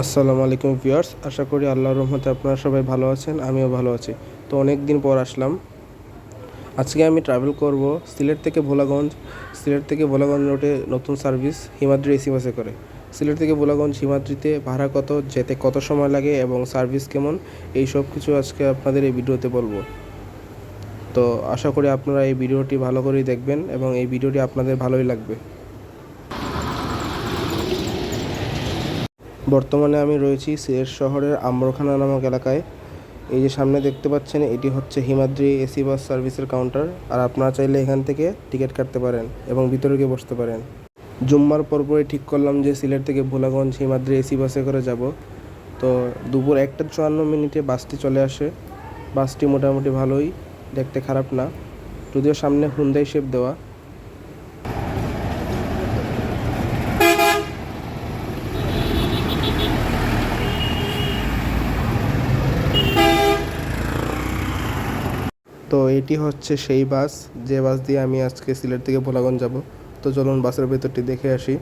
আসসালামু আলাইকুম ভিউয়ার্স, আশা করি আল্লাহর রহমতে আপনারা সবাই ভালো আছেন। আমিও ভালো আছি। তো অনেক দিন পর আসলাম। আজকে আমি ট্রাভেল করব সিলেট থেকে ভোলাগঞ্জ। সিলেট থেকে ভোলাগঞ্জ রোডে নতুন সার্ভিস হিমাদ্রি এসি বাসে করে। সিলেট থেকে ভোলাগঞ্জ হিমাদ্রিতে ভাড়া কত, যেতে কত সময় লাগে এবং সার্ভিস কেমন, এই সব কিছু আজকে আপনাদের এই ভিডিওতে বলবো। তো আশা করি আপনারা এই ভিডিওটি ভালো করেই দেখবেন এবং এই ভিডিওটি আপনাদের ভালোই লাগবে। বর্তমানে আমি রয়েছি সিলেট শহরের আম্বরখানা নামক এলাকায়। এই যে সামনে দেখতে পাচ্ছেন, এটি হচ্ছে হিমাদ্রি এসি বাস সার্ভিসের কাউন্টার। আর আপনারা চাইলে এখান থেকে টিকিট কাটতে পারেন এবং ভিতরে গিয়ে বসতে পারেন। জুম্মার পরপরই ঠিক করলাম যে সিলেট থেকে ভোলাগঞ্জ হিমাদ্রি এসি বাসে করে যাব। তো দুপুর 1:54 বাসটি চলে আসে। বাসটি মোটামুটি ভালোই, দেখতে খারাপ না, যদিও সামনে হুন্দাই শেপ দেওয়া। তো এটি হচ্ছে সেই বাস, যে বাস দিয়ে আমি আজকে সিলেট থেকে ভোলাগঞ্জ যাব। তো চলুন বাসের ভেতরটি দেখে আসি।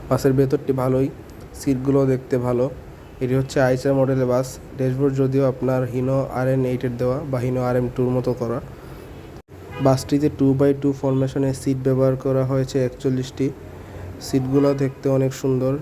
বাসের ভেতরটি ভালোই, সিটগুলো দেখতে ভালো। এটি হচ্ছে আইচার মডেলের বাস। ড্যাশবোর্ড যদিও আপনার হিনো RN8-এর দেওয়া বা হিনো RM2-র মতো করা। বাসটিতে 2x2 ফরমেশনের সিট ব্যবহার করা হয়েছে 41টি। সিটগুলো দেখতে অনেক সুন্দর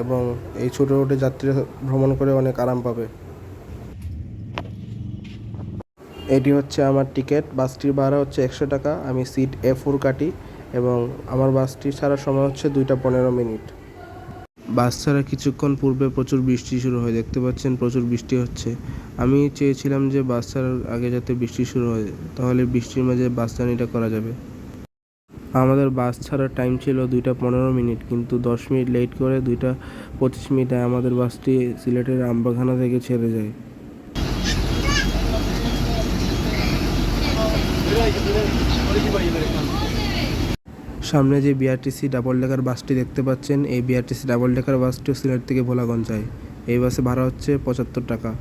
এবং এই ছোটো রোডে যাত্রীরা ভ্রমণ করে অনেক আরাম পাবে। এটি হচ্ছে আমার টিকিট। বাসটির ভাড়া হচ্ছে 100 টাকা। আমি সিট A4 কাটি এবং আমার বাসটি ছাড়ার সময় হচ্ছে 2:15। বাস ছাড়া কিছুক্ষণ পূর্বে প্রচুর বৃষ্টি শুরু হয়, দেখতে পাচ্ছেন প্রচুর বৃষ্টি হচ্ছে। আমি চেয়েছিলাম যে বাস ছাড়ার আগে যাতে বৃষ্টি শুরু হয়, তাহলে বৃষ্টির মাঝে বাস জার্নিটা করা যাবে। আমাদের বাস ছাড়ার টাইম ছিল 2:15, কিন্তু 10 মিনিট লেট করে 2:25 আমাদের বাসটি সিলেটের আম্বাখানা থেকে ছেড়ে যায়। সামনে যে বিআরটিসি ডাবল ডেকার বাসটি দেখতে পাচ্ছেন, এই বিআরটিসি ডাবল ডেকার বাসটিও সিলেট থেকে ভোলাগঞ্জ যায়। এই বাসে ভাড়া হচ্ছে 75 টাকা।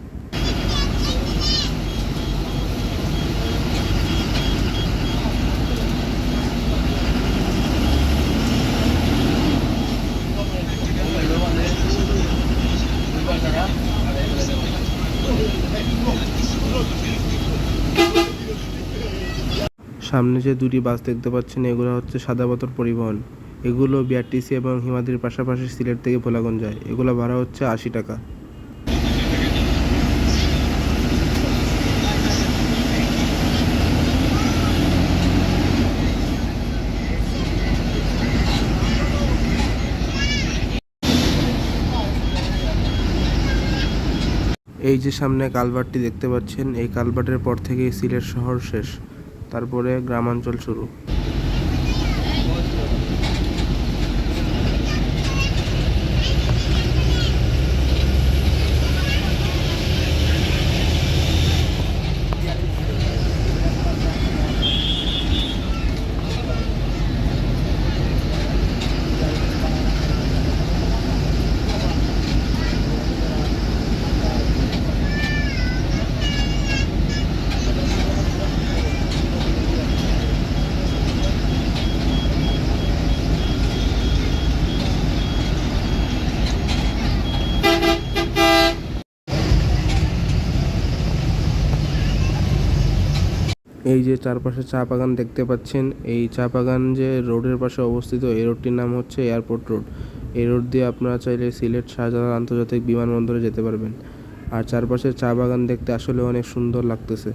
সামনে যে দুটি বাস দেখতে পাচ্ছেন, এগুলো হচ্ছে সাদাপাথর পরিবহন। এগুলো বিআরটিসি এবং হিমাদ্রির পাশাপাশি সিলেট থেকে ভোলাগঞ্জ যায়। এগুলো ভাড়া হচ্ছে 80 টাকা। এই যে সামনে কালভার্টটি দেখতে পাচ্ছেন, এই কালভার্টের পর থেকেই সিলেট শহর শেষ, তারপরে গ্রামাঞ্চল শুরু। এই যে চারপাশে চা বাগান দেখতে পাচ্ছেন, এই চা বাগান যে রোডের পাশে অবস্থিত, এই রোডটির নাম হচ্ছে এয়ারপোর্ট রোড। এই রোড দিয়ে আপনারা চাইলে সিলেট শাহজালাল আন্তর্জাতিক বিমানবন্দরে যেতে পারবেন। আর চারপাশে চা বাগান দেখতে আসলে অনেক সুন্দর লাগতেছে।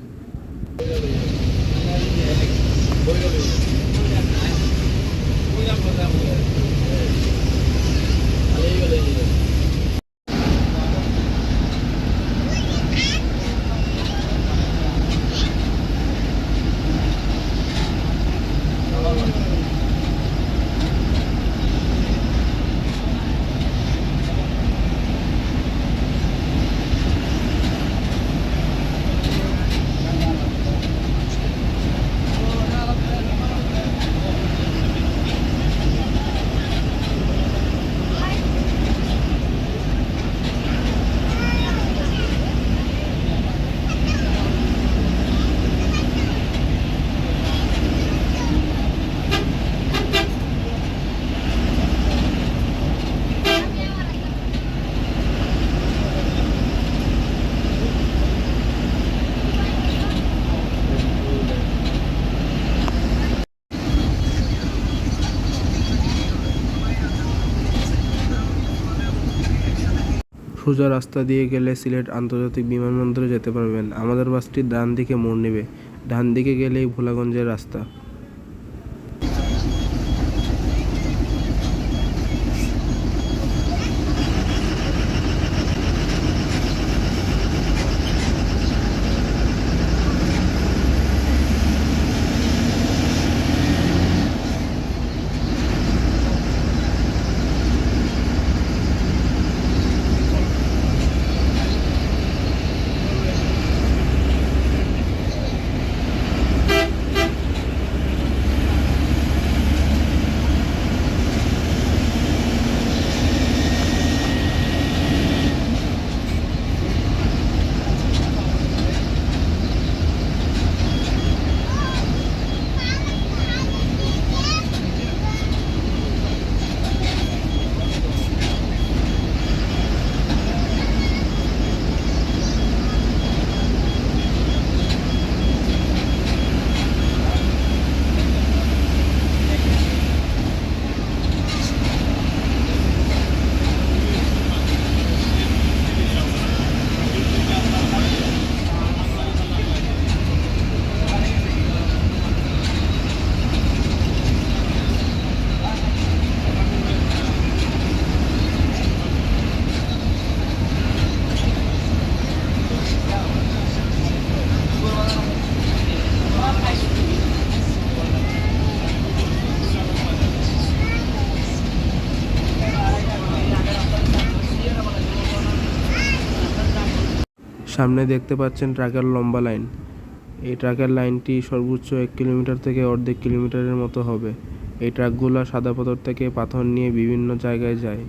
সোজা রাস্তা দিয়ে গেলে সিলেট আন্তর্জাতিক বিমানবন্দরে যেতে পারবেন। আমাদের বাসটি ডান দিকে মোড় নেবে। ডান দিকে গেলেই ভোলাগঞ্জের রাস্তা। সামনে দেখতে পাচ্ছেন ট্রাকের লম্বা লাইন। এই ট্রাকের লাইনটি সর্বোচ্চ 1 কিলোমিটার থেকে অর্ধেক কিলোমিটারের মতো হবে। এই ট্রাকগুলো সাদা পাথর থেকে পাথর নিয়ে বিভিন্ন জায়গায় যায়।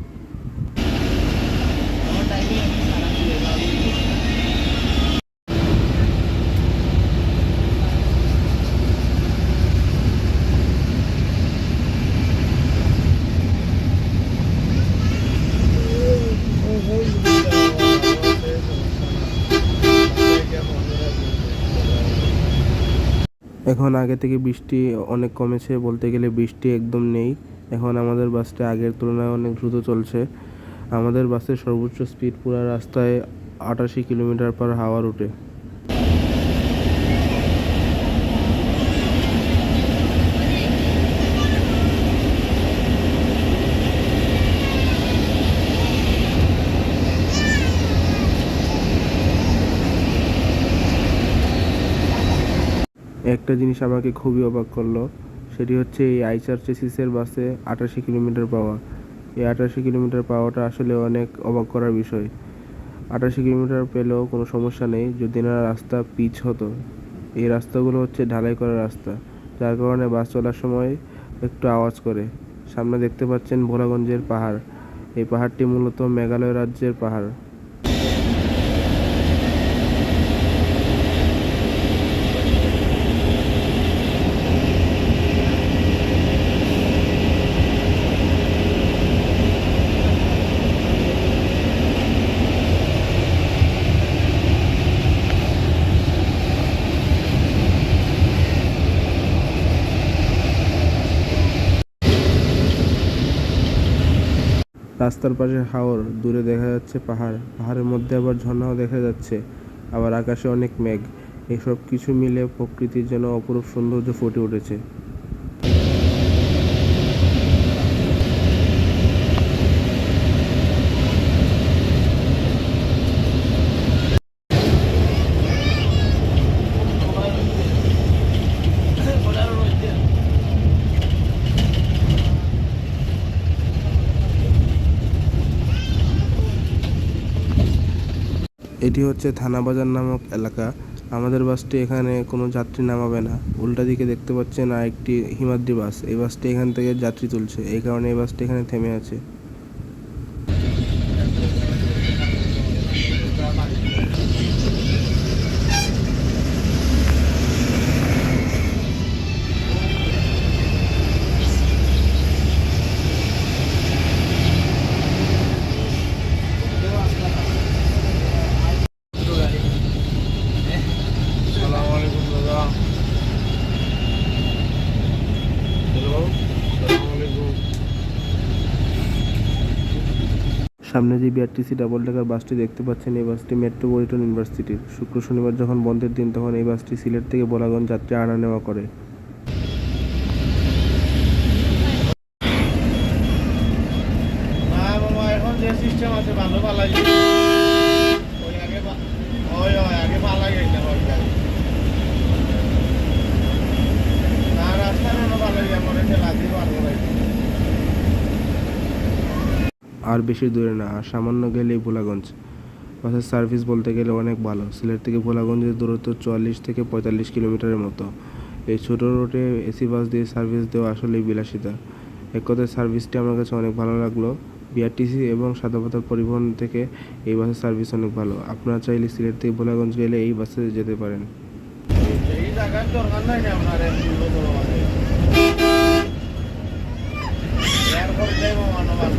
এখন আগে থেকে বৃষ্টি অনেক কমেছে, বলতে গেলে বৃষ্টি একদম নেই। এখন আমাদের বাসটা আগের তুলনায় অনেক দ্রুত চলছে। আমাদের বাসের সর্বোচ্চ স্পিড পুরো রাস্তায় 88 কিলোমিটার/আওয়ার উঠে। একটা জিনিস আমাকে খুবই অবাক করলো, সেটি হচ্ছে এই আইচার চেসিসের বাসে 88 কিলোমিটার পাওয়া। এই 88 কিলোমিটার পাওয়াটা আসলে অনেক অবাক করার বিষয়। 88 কিলোমিটার পেলেও কোনো সমস্যা নেই যদি না রাস্তা পিচ হতো। এই রাস্তাগুলো হচ্ছে ঢালাই করা রাস্তা, যার কারণে বাস চলার সময় একটু আওয়াজ করে। সামনে দেখতে পাচ্ছেন ভোলাগঞ্জের পাহাড়। এই পাহাড়টি মূলত মেঘালয় রাজ্যের পাহাড়। রাস্তার পাশে হাওর, দূরে দেখা যাচ্ছে পাহাড়, পাহাড়ের মধ্যে আবার ঝর্ণাও দেখা যাচ্ছে, আবার আকাশে অনেক মেঘ। এসব কিছু মিলে প্রকৃতির যেন অপরূপ সৌন্দর্য ফুটে উঠেছে। এটি হচ্ছে থানাবাজার নামক এলাকা। আমাদের বাসটি এখানে কোনো যাত্রী নামাবে না। উল্টা দিকে দেখতে পাচ্ছেন আরেকটি হিমাদ্রি বাস। এই বাসটি এখান থেকে যাত্রী তুলছে, এই কারণে এই বাসটি এখানে থেমে আছে। সামনে যে বিআরটিসি ডাবল ডেকার বাসটি দেখতে পাচ্ছেন, এই বাসটি মেট্রোপলিটন ইউনিভার্সিটির। শুক্র শনিবার যখন বন্ধের দিন তখন এই বাসটি সিলেট থেকে বোলাগঞ্জ যাত্রী আনা নেওয়া করে। এখন যে সিস্টেম আছে ভালো পালাই ওই আগে ওই আগে পালাই এটা হয় না রাস্তা না পালাই আমার ঠেলা দিয়ে পারবো না। আর বেশি দূরে না, আর সামান্য গেলেই ভোলাগঞ্জ। বাসের সার্ভিস বলতে গেলে অনেক ভালো। সিলেট থেকে ভোলাগঞ্জের দূরত্ব 44 থেকে 45 কিলোমিটারের মতো। এই ছোটো রুটে এসি বাস দিয়ে সার্ভিস দেওয়া আসলেই বিলাসিতা। এক কথায় সার্ভিসটি আমার কাছে অনেক ভালো লাগলো। বিআরটিসি এবং সাদাপাতার পরিবহন থেকে এই বাসের সার্ভিস অনেক ভালো। আপনারা চাইলে সিলেট থেকে ভোলাগঞ্জ গেলে এই বাসে যেতে পারেন। এই জায়গার দরকার নাই আপনার এয়ারপোর্ট যাইব মানবান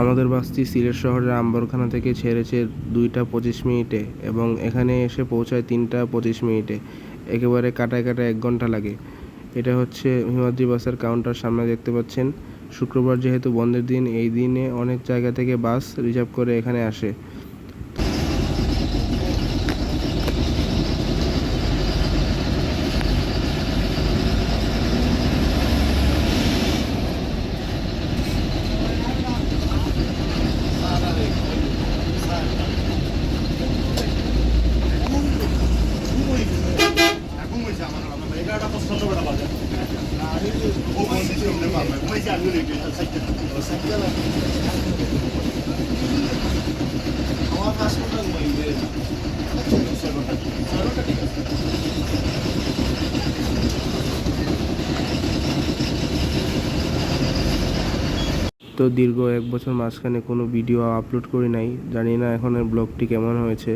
আমাদের বাসটি সিলেট শহরের আম্বরখানা থেকে ছেড়েছে 2টা 25 মিনিটে এবং এখানে এসে পৌঁছায় 3টা 25 মিনিটে। একেবারে কাটায় কাটায় 1 ঘন্টা লাগে। এটা হচ্ছে হিমাদ্রি বাসের কাউন্টার, সামনে দেখতে পাচ্ছেন। শুক্রবার যেহেতু বন্ধের দিন, এই দিনে অনেক জায়গা থেকে বাস রিজার্ভ করে এখানে আসে। তো দীর্ঘ 1 বছর মাঝখানে কোনো ভিডিও আপলোড করি নাই। জানি না এখন এর ব্লগটি কেমন হয়েছে।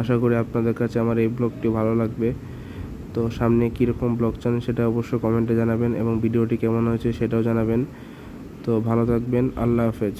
আশা করি আপনাদের কাছে আমার এই ব্লগটি ভালো লাগবে। তো সামনে কীরকম ব্লগ চান সেটা অবশ্যই কমেন্টে জানাবেন এবং ভিডিওটি কেমন হয়েছে সেটাও জানাবেন। তো ভালো থাকবেন। আল্লাহ হাফেজ।